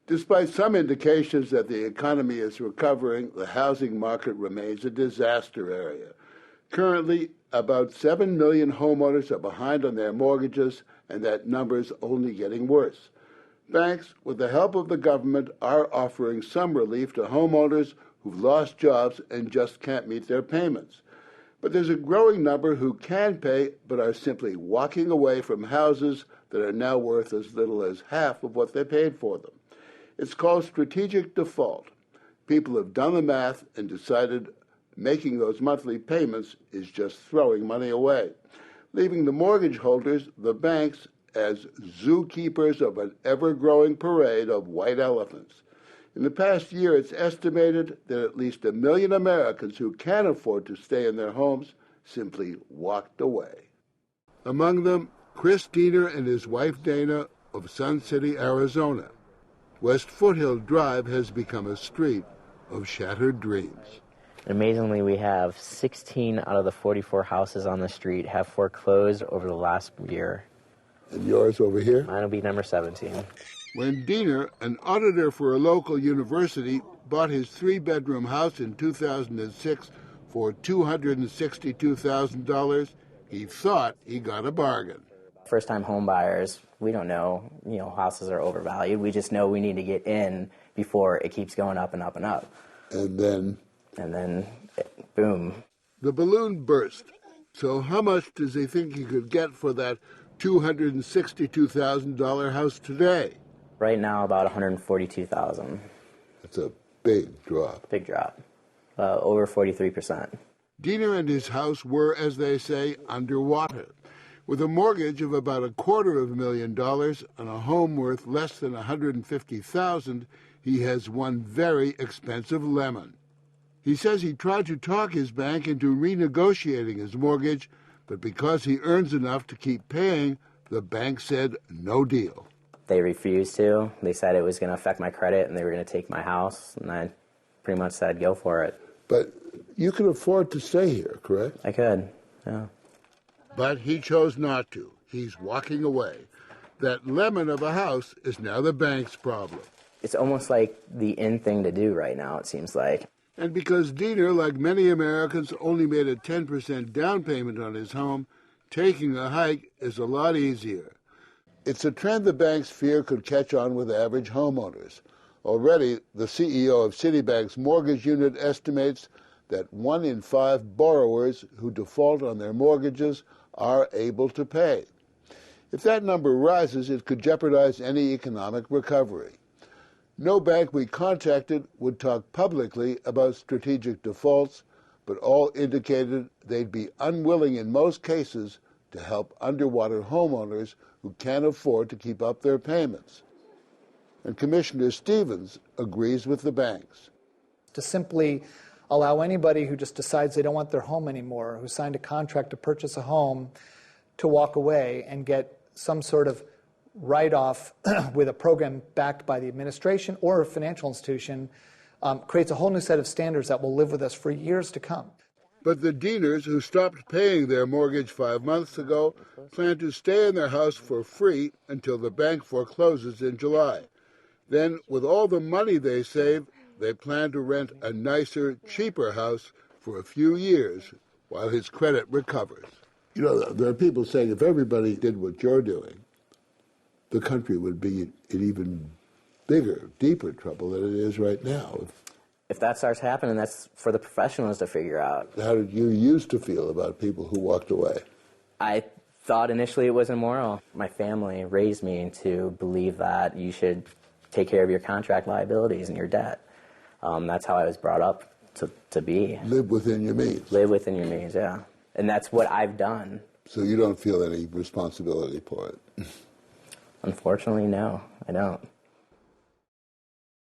Despite some indications that the economy is recovering, the housing market remains a disaster area. Currently, about 7 million homeowners are behind on their mortgages, and that number is only getting worse. Banks, with the help of the government, are offering some relief to homeowners who've lost jobs and just can't meet their payments. But there's a growing number who can pay but are simply walking away from houses that are now worth as little as half of what they paid for them. It's called strategic default. People have done the math and decided making those monthly payments is just throwing money away, leaving the mortgage holders, the banks, as zookeepers of an ever-growing parade of white elephants. In the past year, it's estimated that at least 1 million Americans who can afford to stay in their homes simply walked away. Among them, Chris Diener and his wife Dana of Sun City, Arizona. West Foothill Drive has become a street of shattered dreams. Amazingly, we have 16 out of the 44 houses on the street have foreclosed over the last year. And yours over here? Mine will be number 17. When Diener, an auditor for a local university, bought his 3-bedroom house in 2006 for $262,000, he thought he got a bargain. First-time home buyers, we don't know, houses are overvalued. We just know we need to get in before it keeps going up and up and up. And then, boom. The balloon burst. So how much does he think he could get for that $262,000 house today? Right now, about $142,000. That's a big drop. Big drop. Over 43%. Diener and his house were, as they say, underwater. With a mortgage of about $250,000 on a home worth less than $150,000, he has one very expensive lemon. He says he tried to talk his bank into renegotiating his mortgage, but because he earns enough to keep paying, the bank said no deal. They refused to. They said it was going to affect my credit and they were going to take my house, and I pretty much said go for it. But you could afford to stay here, correct? I could, yeah. But he chose not to. He's walking away. That lemon of a house is now the bank's problem. It's almost like the in thing to do right now, it seems like. And because Diener, like many Americans, only made a 10% down payment on his home, taking a hike is a lot easier. It's a trend the banks fear could catch on with average homeowners. Already, the CEO of Citibank's mortgage unit estimates that 1 in 5 borrowers who default on their mortgages are able to pay. If that number rises, it could jeopardize any economic recovery. No bank we contacted would talk publicly about strategic defaults, but all indicated they'd be unwilling in most cases to help underwater homeowners who can't afford to keep up their payments. And Commissioner Stevens agrees with the banks. To simply allow anybody who just decides they don't want their home anymore, who signed a contract to purchase a home, to walk away and get some sort of write-off with a program backed by the administration or a financial institution creates a whole new set of standards that will live with us for years to come. But the Dieners, who stopped paying their mortgage 5 months ago, plan to stay in their house for free until the bank forecloses in July. Then, with all the money they save, they plan to rent a nicer, cheaper house for a few years while his credit recovers. There are people saying if everybody did what you're doing, the country would be in even bigger, deeper trouble than it is right now. If that starts happening, that's for the professionals to figure out. How did you used to feel about people who walked away? I thought initially it was immoral. My family raised me to believe that you should take care of your contract liabilities and your debt. That's how I was brought up to be. Live within your means. Live within your means, yeah. And that's what I've done. So you don't feel any responsibility for it? Unfortunately, no, I don't.